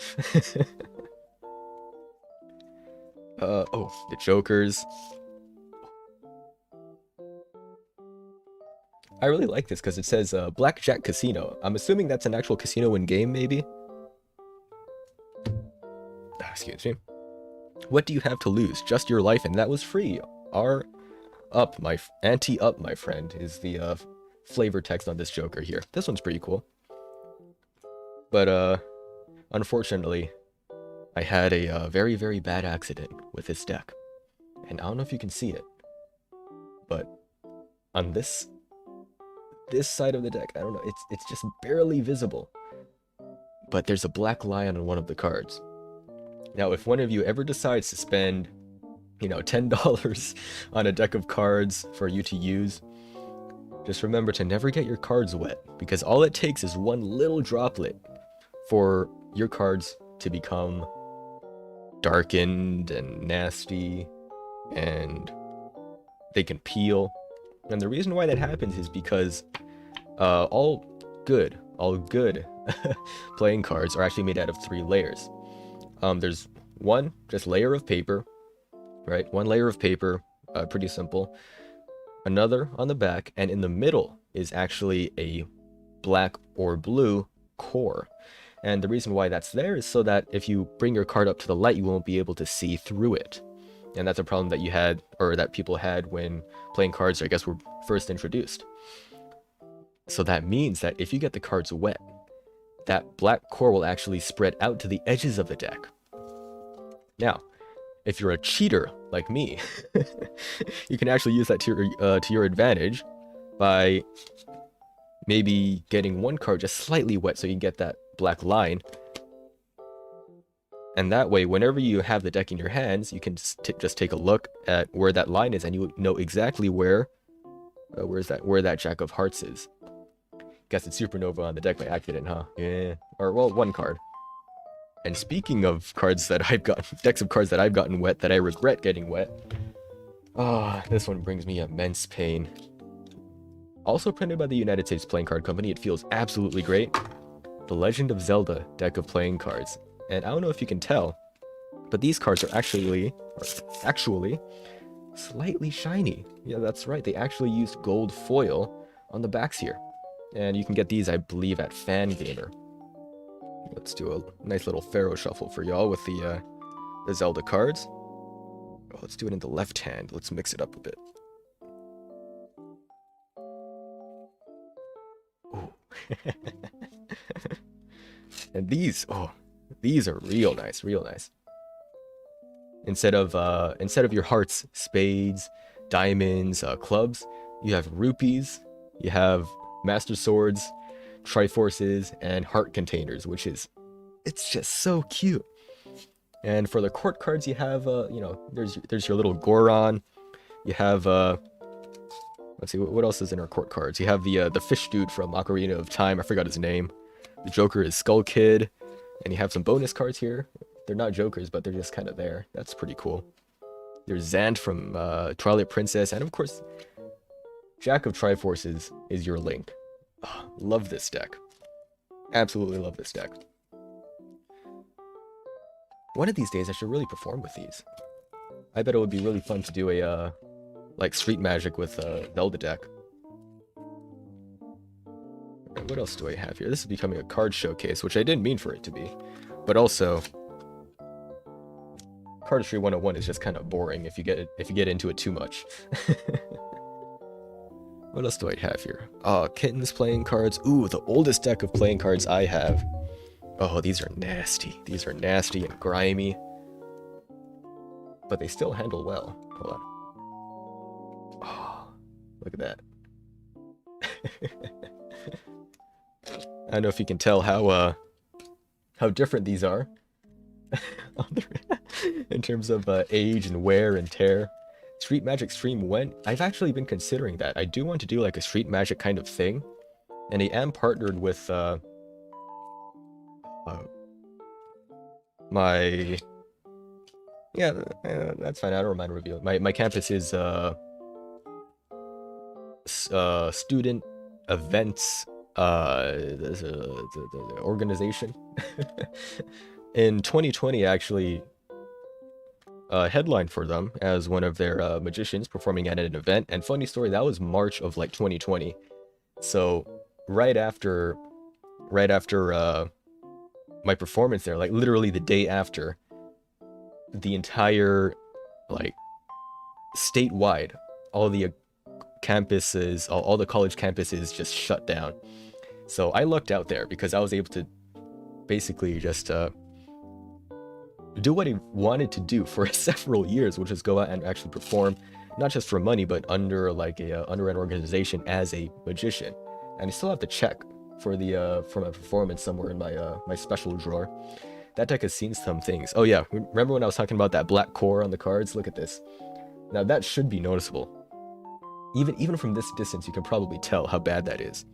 Oh, the Jokers. I really like this because it says Blackjack Casino. I'm assuming that's an actual casino in game, maybe? Excuse me. What do you have to lose? Just your life, and that was free. Ante-up, my friend, is the flavor text on this Joker here. This one's pretty cool. But, unfortunately, I had a very, very bad accident with this deck. And I don't know if you can see it, but on this side of the deck, I don't know, it's just barely visible. But there's a black lion on one of the cards. Now, if one of you ever decides to spend, you know, $10 on a deck of cards for you to use, just remember to never get your cards wet, because all it takes is one little droplet for your cards to become darkened and nasty, and they can peel. And the reason why that happens is because all good playing cards are actually made out of 3 layers. There's one just layer of paper, right? One layer of paper, pretty simple. Another on the back, and in the middle is actually a black or blue core. And the reason why that's there is so that if you bring your card up to the light, you won't be able to see through it. And that's a problem that you had, or that people had when playing cards, I guess, were first introduced. So that means that if you get the cards wet, that black core will actually spread out to the edges of the deck. Now, if you're a cheater like me, you can actually use that to your advantage by maybe getting one card just slightly wet so you get that black line. And that way, whenever you have the deck in your hands, you can just take a look at where that line is, and you know exactly where that Jack of Hearts is. Guess it's Supernova on the deck by accident, huh? Yeah. Or, well, one card. And speaking of cards that I've gotten, decks of cards that I've gotten wet that I regret getting wet. This one brings me immense pain. Also printed by the United States Playing Card Company, it feels absolutely great. The Legend of Zelda deck of playing cards. And I don't know if you can tell, but these cards are actually slightly shiny. Yeah, that's right. They actually used gold foil on the backs here. And you can get these, I believe, at Fangamer. Let's do a nice little Pharaoh shuffle for y'all with the Zelda cards. Oh, let's do it in the left hand. Let's mix it up a bit. Ooh. And these are real nice, real nice. Instead of your hearts, spades, diamonds, clubs, you have rupees, you have master swords, triforces, and heart containers, it's just so cute. And for the court cards, you have there's your little Goron. You have let's see, what else is in our court cards? You have the fish dude from Ocarina of Time. I forgot his name. The Joker is Skull Kid, and you have some bonus cards here. They're not Jokers, but they're just kind of there. That's pretty cool. There's Zant from Twilight Princess, and of course, Jack of Triforces is your Link. Oh, love this deck. Absolutely love this deck. One of these days, I should really perform with these. I bet it would be really fun to do a, like, Street Magic with Zelda deck. Right, what else do I have here? This is becoming a card showcase, which I didn't mean for it to be. But also, Cardistry 101 is just kind of boring if you get into it too much. What else do I have here? Kittens playing cards. Ooh, the oldest deck of playing cards I have. Oh, these are nasty. These are nasty and grimy. But they still handle well. Hold on. Oh, look at that. I don't know if you can tell how different these are. In terms of age and wear and tear. Street Magic stream went. I've actually been considering that. I do want to do like a Street Magic kind of thing. And I am partnered with my... Yeah, that's fine. I don't mind revealing. My campus is student events the organization. In 2020, actually headlined for them as one of their magicians performing at an event. And funny story, that was March of like 2020. So right after my performance there, like literally the day after, the entire like statewide, all the campuses, all the college campuses just shut down. So I lucked out there because I was able to basically just do what I wanted to do for several years, which is go out and actually perform, not just for money, but under like under an organization as a magician. And I still have the check for the for my performance somewhere in my my special drawer. That deck has seen some things. Oh yeah, remember when I was talking about that black core on the cards? Look at this. Now that should be noticeable. Even from this distance, you can probably tell how bad that is.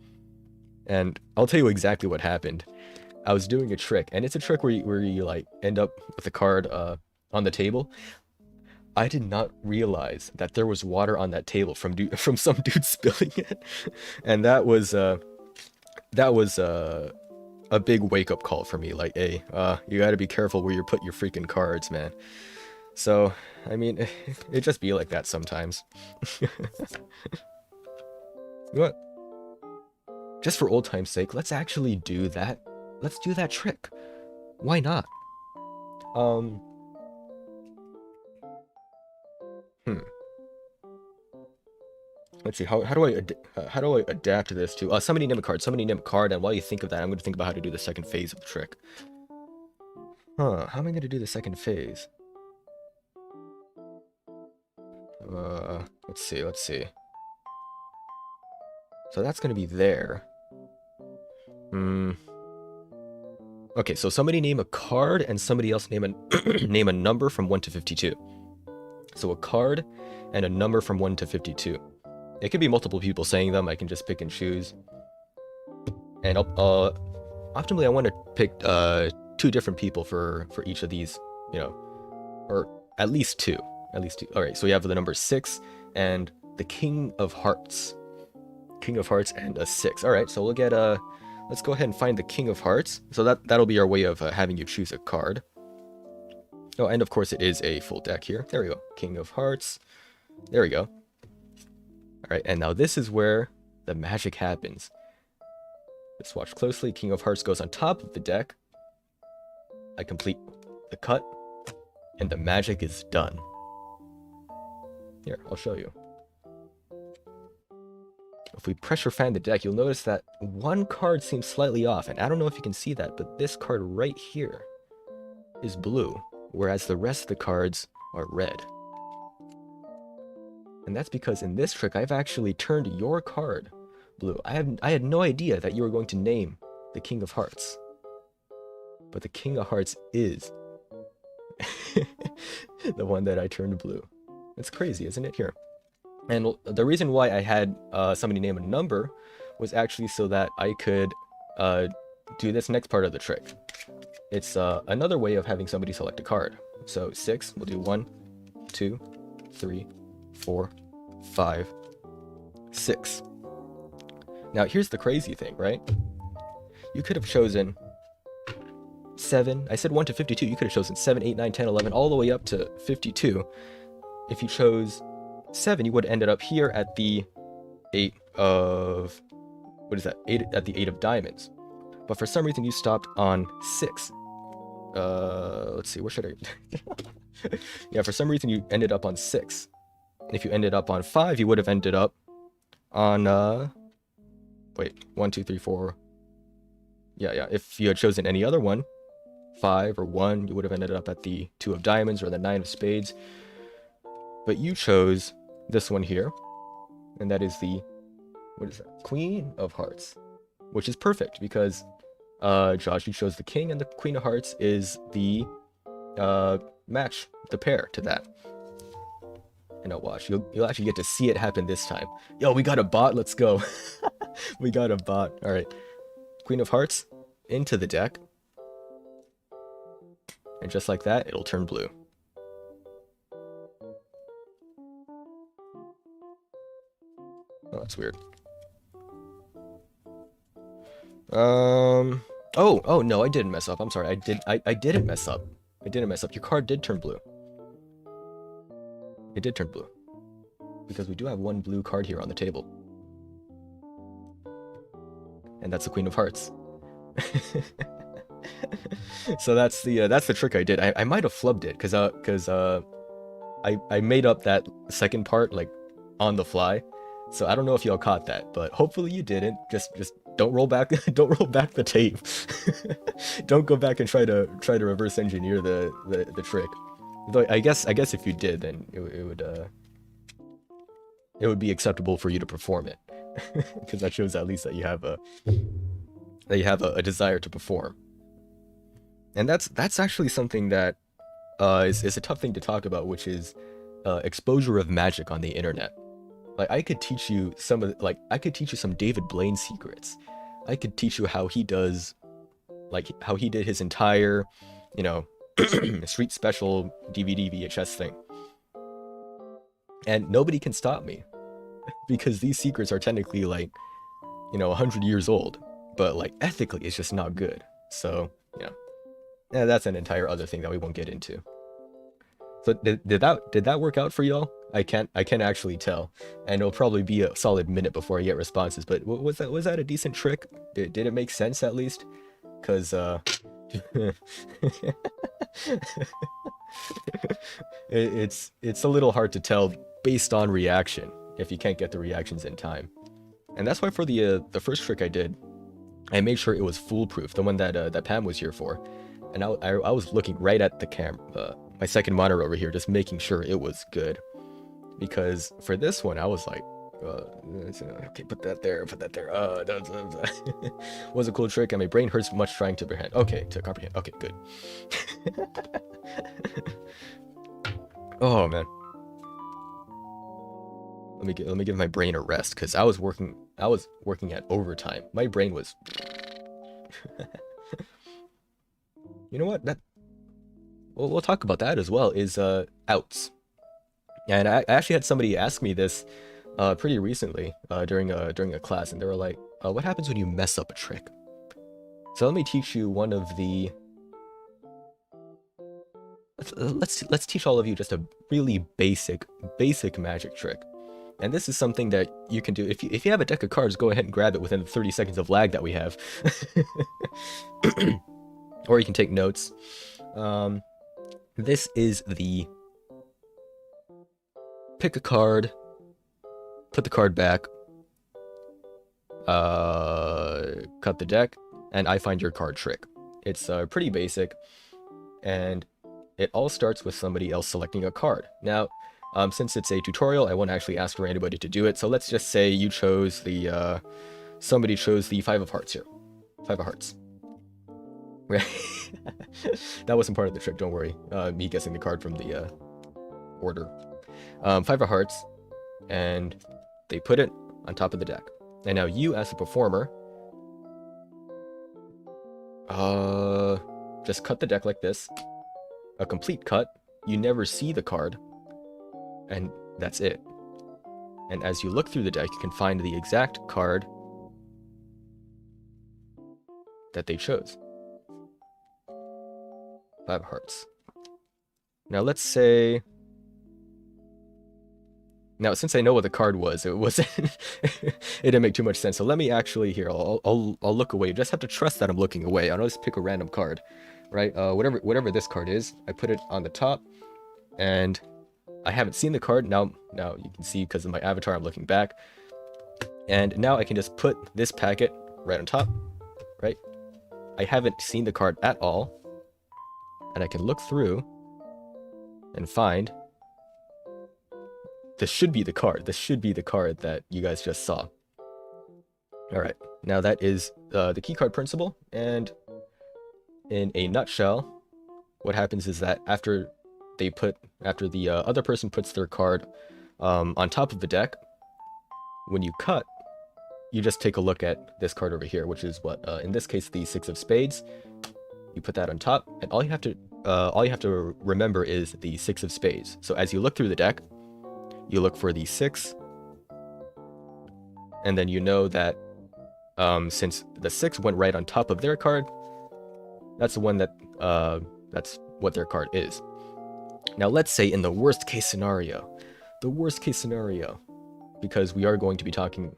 And I'll tell you exactly what happened. I was doing a trick, and it's a trick where you like end up with a card on the table. I did not realize that there was water on that table from some dude spilling it, and that was a big wake up call for me. Like, hey, you got to be careful where you put your freaking cards, man. So, I mean, it just be like that sometimes. What? Just for old time's sake, let's actually do that. Let's do that trick. Why not? let's see, how do I adapt this to somebody name a card, somebody name a card, and while you think of that, I'm going to think about how to do the second phase of the trick. How am I going to do the second phase? Let's see. So that's going to be there. Okay, so somebody name a card and somebody else name a name a number from 1 to 52. So a card and a number from 1 to 52. It could be multiple people saying them. I can just pick and choose. And optimally I want to pick 2 different people for each of these, you know, or at least 2. At least 2. All right, so we have the number 6 and the King of Hearts. King of Hearts and a 6. All right, so we'll get let's go ahead and find the King of Hearts. So that'll be our way of having you choose a card. Oh, and of course it is a full deck here. There we go. King of Hearts. There we go. All right, and now this is where the magic happens. Let's watch closely. King of Hearts goes on top of the deck. I complete the cut, and the magic is done. Here, I'll show you. If we pressure fan the deck, you'll notice that one card seems slightly off, and I don't know if you can see that, but this card right here is blue, whereas the rest of the cards are red. And that's because in this trick, I've actually turned your card blue. I had no idea that you were going to name the King of Hearts. But the King of Hearts is the one that I turned blue. It's crazy, isn't it? Here. And the reason why I had somebody name a number was actually so that I could do this next part of the trick. It's another way of having somebody select a card. So 6, we'll do 1, 2, 3, 4, 5, 6. Now here's the crazy thing, right? You could have chosen 7. I said 1 to 52. You could have chosen 7, 8, 9, 10, 11, all the way up to 52. If you chose 7, you would have ended up here at the 8 of... what is that? 8 at the 8 of diamonds. But for some reason you stopped on 6. Let's see, where should I... yeah, for some reason you ended up on 6. And if you ended up on 5, you would have ended up on... wait, 1, 2, 3, 4... Yeah, if you had chosen any other one, 5 or 1, you would have ended up at the 2 of diamonds or the 9 of spades. But you chose this one here, and that is the, what is that? Queen of Hearts, which is perfect because Josh, you chose the King, and the Queen of Hearts is the match, the pair to that. And now watch, you'll actually get to see it happen this time. Yo, we got a bot, let's go. We got a bot. All right, Queen of Hearts into the deck, and just like that, it'll turn blue. Oh, that's weird. Oh no, I didn't mess up. I'm sorry. I didn't mess up. I didn't mess up. Your card did turn blue. It did turn blue. Because we do have one blue card here on the table. And that's the Queen of Hearts. So that's the trick I did. I might have flubbed it because I made up that second part like on the fly. So I don't know if y'all caught that, but hopefully you didn't. Just don't roll back the tape. Don't go back and try to reverse engineer the trick. Though I guess if you did, then it would be acceptable for you to perform it, because that shows at least that you have a desire to perform. And that's actually something that is a tough thing to talk about, which is exposure of magic on the internet. Like I could teach you some David Blaine secrets. I could teach you how he did his entire, street special DVD VHS thing. And nobody can stop me because these secrets are technically 100 years old, but ethically it's just not good. So, yeah, that's an entire other thing that we won't get into. So did that work out for y'all? I can't actually tell, and it'll probably be a solid minute before I get responses. But was that a decent trick? Did it make sense at least? Cause it's a little hard to tell based on reaction if you can't get the reactions in time. And that's why for the first trick I did, I made sure it was foolproof, the one that that Pam was here for. And I was looking right at the camera, my second monitor over here, just making sure it was good. Because for this one, I was like, okay, put that there. Was a cool trick, and my brain hurts much trying to comprehend. Okay, to comprehend. Okay, good. Oh man. Let me give my brain a rest, because I was working at overtime. My brain was. You know what? We'll talk about that as well. Is outs. And I actually had somebody ask me this pretty recently during a class, and they were like, "What happens when you mess up a trick?" So let me teach you one of the. Let's teach all of you just a really basic magic trick. And this is something that you can do if you have a deck of cards. Go ahead and grab it within the 30 seconds of lag that we have, or you can take notes. This is the pick a card, put the card back, cut the deck, and I find your card trick. It's pretty basic, and it all starts with somebody else selecting a card. Now, since it's a tutorial, I won't actually ask for anybody to do it. So let's just say you chose the, somebody chose the 5 of hearts here. 5 of hearts. That wasn't part of the trick, don't worry. Me guessing the card from the order. 5 of hearts, and they put it on top of the deck. And now you, as the performer, just cut the deck like this. A complete cut. You never see the card. And that's it. And as you look through the deck, you can find the exact card that they chose. 5 hearts. Now let's say... Now, since I know what the card was, it wasn't... it didn't make too much sense. So let me actually here. I'll look away. You just have to trust that I'm looking away. I'll just pick a random card, right? Whatever this card is, I put it on the top, and I haven't seen the card. Now you can see because of my avatar, I'm looking back. And now I can just put this packet right on top, right? I haven't seen the card at all. And I can look through and find this should be the card. This should be the card that you guys just saw. All right. Now that is the key card principle. And in a nutshell, what happens is that after the other person puts their card on top of the deck, when you cut, you just take a look at this card over here, which is what in this case the 6 of spades. You put that on top, and all you have to remember is the 6 of spades. So as you look through the deck, you look for the 6, and then you know that since the 6 went right on top of their card, that's the one that that's what their card is. Now let's say in the worst case scenario, because we are going to be talking,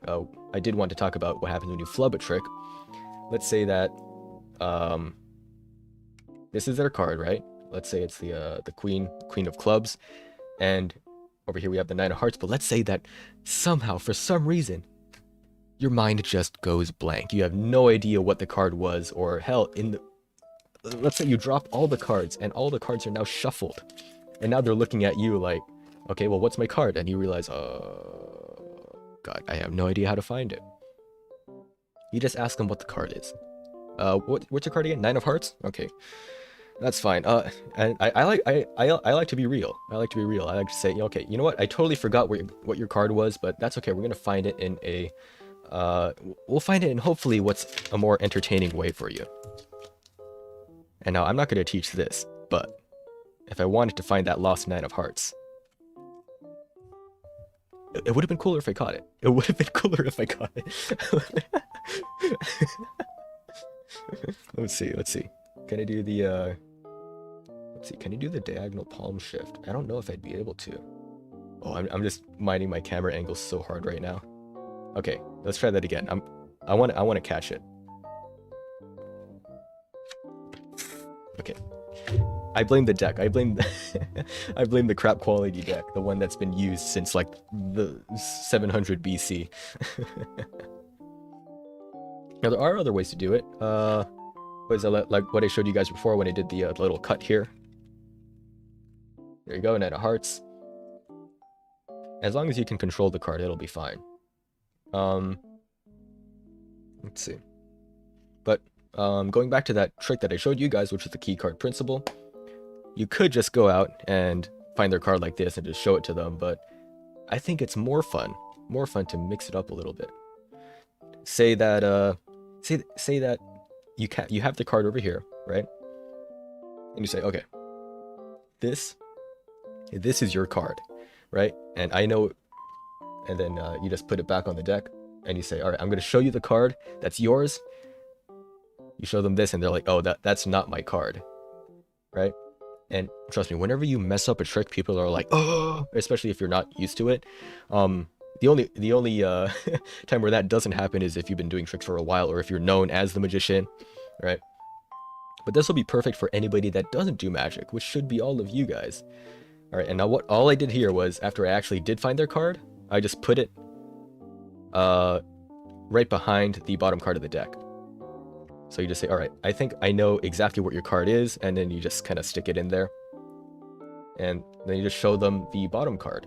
I did want to talk about what happens when you flub a trick. Let's say that this is their card, right? Let's say it's the queen of clubs, and over here we have the 9 of hearts. But let's say that somehow, for some reason, your mind just goes blank. You have no idea what the card was, or hell, let's say you drop all the cards, and all the cards are now shuffled, and now they're looking at you like, okay, well, what's my card? And you realize, God, I have no idea how to find it. You just ask them what the card is. What's your card again? 9 of hearts? Okay. That's fine. And I like to be real. I like to say, okay, you know what? I totally forgot what your card was, but that's okay. We're gonna find it in a, we'll find it in hopefully what's a more entertaining way for you. And now I'm not gonna teach this, but if I wanted to find that lost 9 of hearts, it would have been cooler if I caught it. It would have been cooler if I caught it. Let's see. Can I do the can you do the diagonal palm shift? I don't know if I'd be able to. Oh, I'm just minding my camera angle so hard right now. Okay, let's try that again. I want to catch it. Okay. I blame the deck. I blame I blame the crap quality deck, the one that's been used since like the 700 BC. Now there are other ways to do it. Was like what I showed you guys before when I did the little cut here. There you go, Knight of Hearts. As long as you can control the card, it'll be fine. Let's see. But going back to that trick that I showed you guys, which is the key card principle, you could just go out and find their card like this and just show it to them, but I think it's more fun to mix it up a little bit. Say that say that you have the card over here, right? And you say, okay, this is your card, right? And I know, and then you just put it back on the deck, and you say, all right, I'm going to show you the card that's yours. You show them this, and they're like, oh, that's not my card, right? And trust me, whenever you mess up a trick, people are like, oh, especially if you're not used to it. The only time where that doesn't happen is if you've been doing tricks for a while, or if you're known as the magician, right? But this will be perfect for anybody that doesn't do magic, which should be all of you guys. All right, and now all I did here was, after I actually did find their card, I just put it right behind the bottom card of the deck. So you just say, all right, I think I know exactly what your card is, and then you just kind of stick it in there. And then you just show them the bottom card.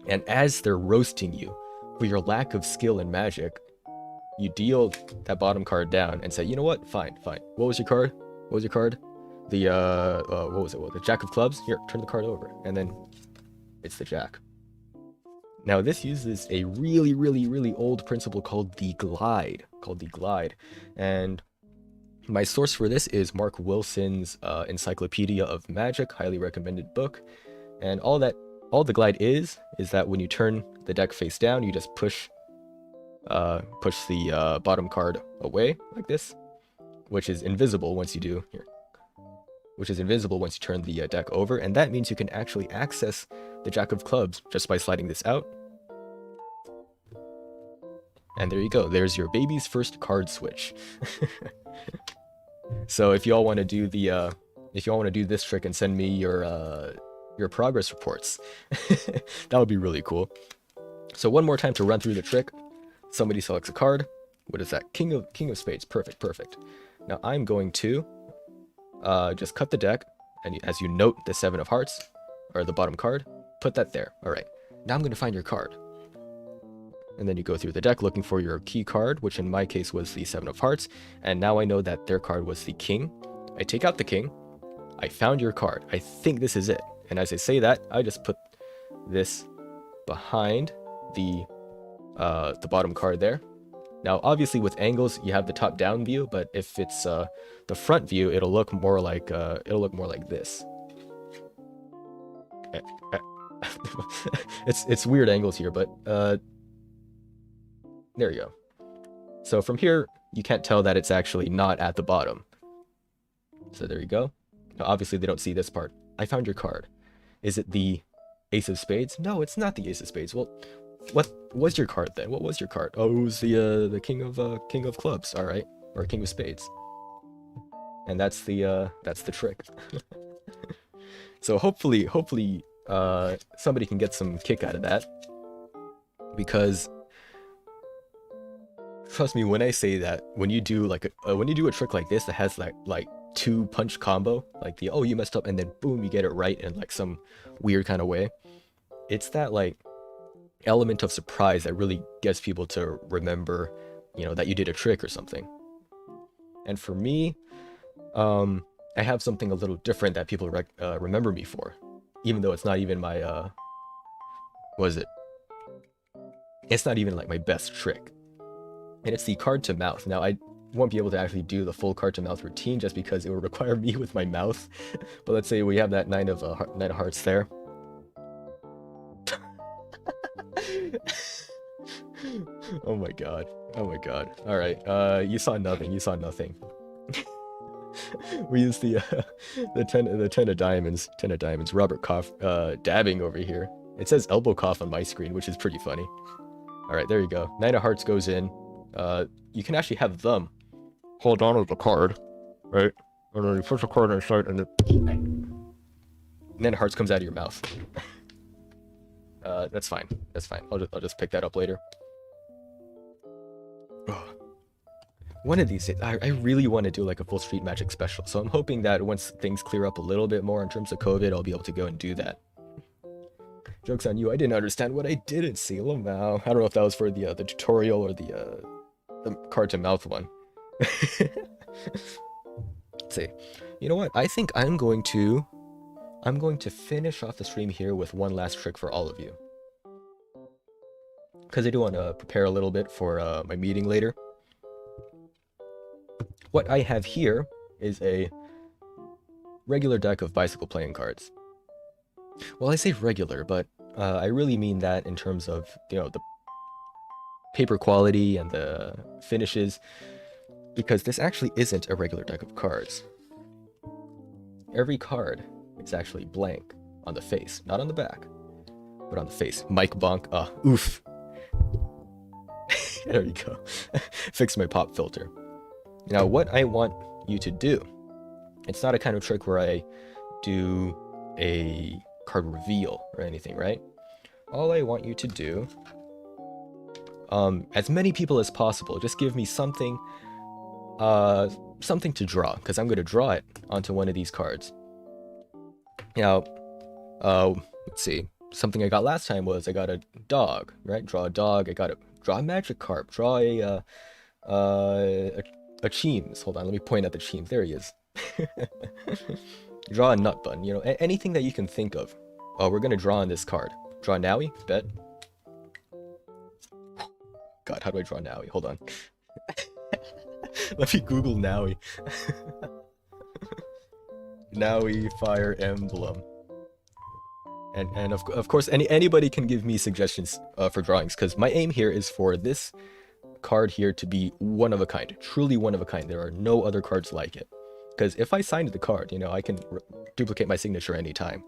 And as they're roasting you for your lack of skill in magic, you deal that bottom card down and say, you know what, fine. What was your card? The, what was it? Well, the Jack of Clubs? Here, turn the card over. And then it's the Jack. Now, this uses a really old principle called the glide. And my source for this is Mark Wilson's Encyclopedia of Magic, highly recommended book. And all the glide is that when you turn the deck face down, you just push the bottom card away like this, which is invisible once you do here. Which is invisible once you turn the deck over, and that means you can actually access the Jack of Clubs just by sliding this out. And there you go. There's your baby's first card switch. So if y'all want to do this trick and send me your progress reports, that would be really cool. So one more time to run through the trick. Somebody selects a card. What is that? King of Spades. Perfect. Now I'm going to just cut the deck, and as you note the 7 of Hearts, or the bottom card, put that there. All right. Now I'm going to find your card. And then you go through the deck looking for your key card, which in my case was the 7 of Hearts. And now I know that their card was the King. I take out the King. I found your card. I think this is it. And as I say that, I just put this behind the bottom card there. Now, obviously with angles, you have the top-down view, but if it's the front view, it'll look more like this. It's weird angles here, but there you go. So from here, you can't tell that it's actually not at the bottom. So there you go. Now, obviously, they don't see this part. I found your card. Is it the Ace of Spades? No, it's not the Ace of Spades. Well, what was your card then? What was your card? Oh, it was the King of Clubs. All right, or King of Spades. And that's the trick. So hopefully, somebody can get some kick out of that, because trust me when I say that when you do a trick like this that has like 2-punch combo, like the you messed up and then boom, you get it right in like some weird kind of way. It's that like element of surprise that really gets people to remember, that you did a trick or something. And for me, I have something a little different that people remember me for, even though it's not even my it's not even like my best trick. And it's the card to mouth. Now, I won't be able to actually do the full card to mouth routine just because it will require me with my mouth. But let's say we have that Nine of Hearts there. Oh my god. All right. You saw nothing. We used the 10 of diamonds. Robert Koff dabbing over here. It says elbow cough on my screen, which is pretty funny. All right, there you go. 9 of Hearts goes in. You can actually have them hold on to the card, right? And then you push the card inside, and then hearts comes out of your mouth. That's fine. That's fine. I'll just pick that up later. One of these days, I really want to do like a full Street Magic special. So I'm hoping that once things clear up a little bit more in terms of COVID, I'll be able to go and do that. Joke's on you. I didn't understand what I didn't see. Lamau. I don't know if that was for the tutorial or the card to mouth one. Let's see. You know what? I think I'm going to finish off the stream here with one last trick for all of you. Because I do want to prepare a little bit for my meeting later. What I have here is a regular deck of bicycle playing cards. Well, I say regular, but I really mean that in terms of, the paper quality and the finishes, because this actually isn't a regular deck of cards. Every card is actually blank on the face, not on the back, but on the face. Mike Bonk, oof. There you go. Fix my pop filter. Now, what I want you to do, it's not a kind of trick where I do a card reveal or anything, right? All I want you to do, as many people as possible, just give me something to draw, because I'm going to draw it onto one of these cards. Now, let's see. Something I got last time was I got a dog, right? Draw a dog. I got to draw a Magikarp. Draw a Cheems. Hold on, let me point at the Cheems. There he is. Draw a nut bun. Anything that you can think of. We're gonna draw on this card. Draw Nowie. Bet. God, how do I draw Nowie? Hold on. Let me Google Nowie. Nowie Fire Emblem. And of course, anybody can give me suggestions for drawings, because my aim here is for this card here to be one of a kind, truly one of a kind. There are no other cards like it. Because if I signed the card, I can duplicate my signature anytime.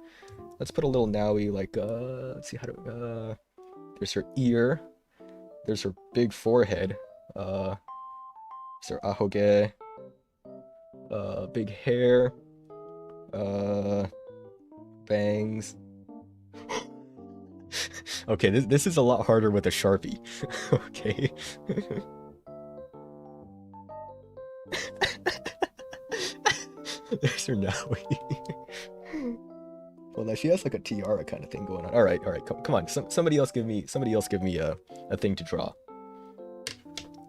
Let's put a little Nowie, like, let's see how to, there's her ear, there's her big forehead, there's her ahoge, big hair, bangs. Okay, this is a lot harder with a Sharpie. Okay. There's her Nowie. Well, now she has like a tiara kind of thing going on. All right, come on. Somebody else give me a thing to draw.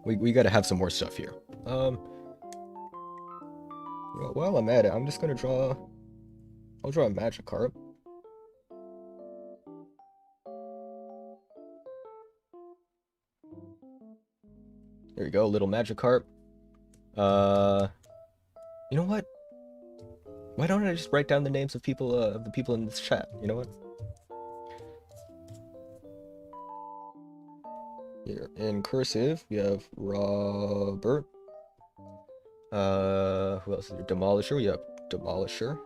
We got to have some more stuff here. While I'm at it, I'm just gonna draw. I'll draw a Magikarp. There you go, little Magikarp. You know what? Why don't I just write down the names of people, the people in this chat? You know what? Here, in cursive, we have Robert. Who else is there? Demolisher, we have Demolisher.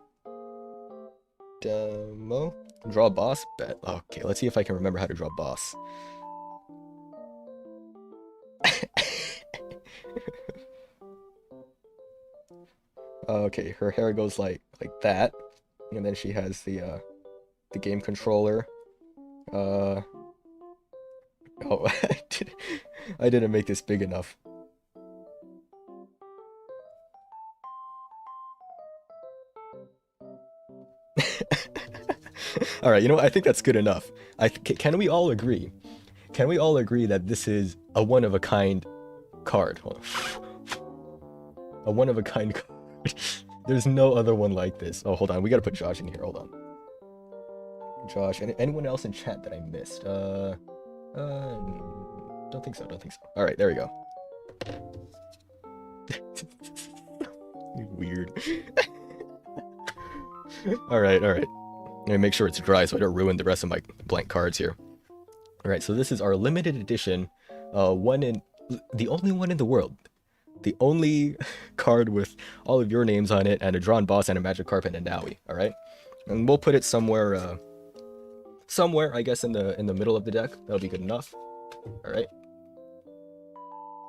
Demo. Draw boss? Bet. Okay, let's see if I can remember how to draw boss. Okay, her hair goes like that, and then she has the game controller. Oh, I didn't make this big enough. All right, I think that's good enough. Can we all agree? Can we all agree that this is a one-of-a-kind card? Hold on. A one-of-a-kind card. There's no other one like this. Oh, hold on. We gotta put Josh in here. Hold on. Josh. And anyone else in chat that I missed? Don't think so. All right, there we go. Weird. All right. Let me make sure it's dry so I don't ruin the rest of my blank cards here. All right, so this is our limited edition, the only one in the world. The only card with all of your names on it, and a drawn boss, and a Magikarp, and a Nowie. All right, and we'll put it somewhere, I guess in the middle of the deck. That'll be good enough. All right.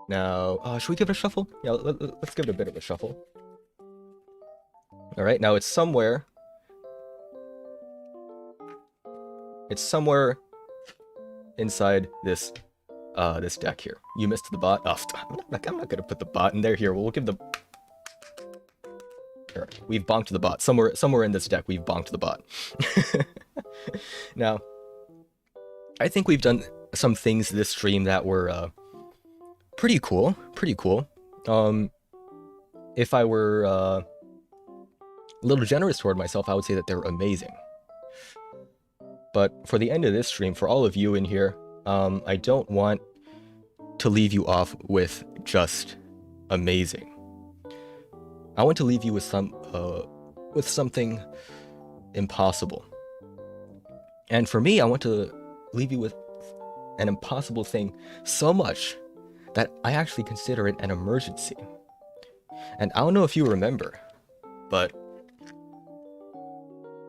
Now, should we give it a shuffle? Yeah, let's give it a bit of a shuffle. All right, now it's somewhere inside this this deck here. You missed the bot. Oh, I'm not gonna put the bot in there. Here, we'll give the. Here, we've bonked the bot somewhere in this deck. We've bonked the bot. Now, I think we've done some things this stream that were pretty cool. Pretty cool. If I were a little generous toward myself, I would say that they're amazing. But for the end of this stream, for all of you in here, I don't want to leave you off with just amazing. I want to leave you with something impossible. And for me, I want to leave you with an impossible thing so much that I actually consider it an emergency. And I don't know if you remember, but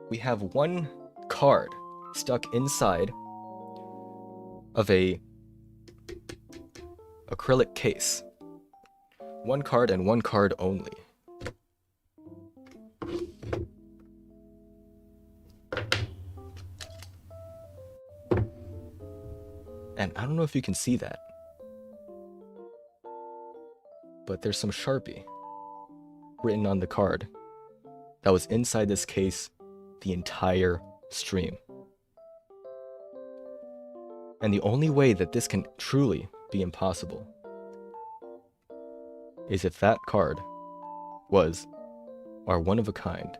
we have one card stuck inside of a acrylic case. One card and one card only. And I don't know if you can see that, but there's some Sharpie written on the card that was inside this case the entire stream. And the only way that this can truly be impossible is if that card was our one-of-a-kind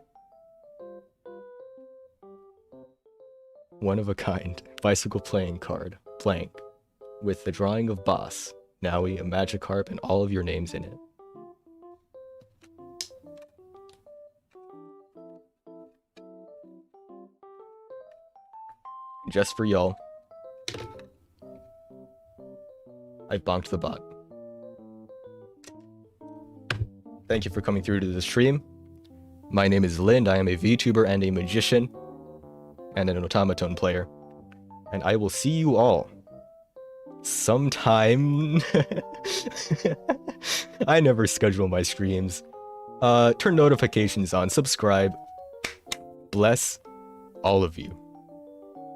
bicycle playing card, blank, with the drawing of Boss, Nowie, a Magikarp, and all of your names in it. Just for y'all, I've bonked the bot. Thank you for coming through to the stream. My name is Lind. I am a VTuber and a magician and an automaton player. And I will see you all sometime. I never schedule my streams. Turn notifications on, subscribe. Bless all of you.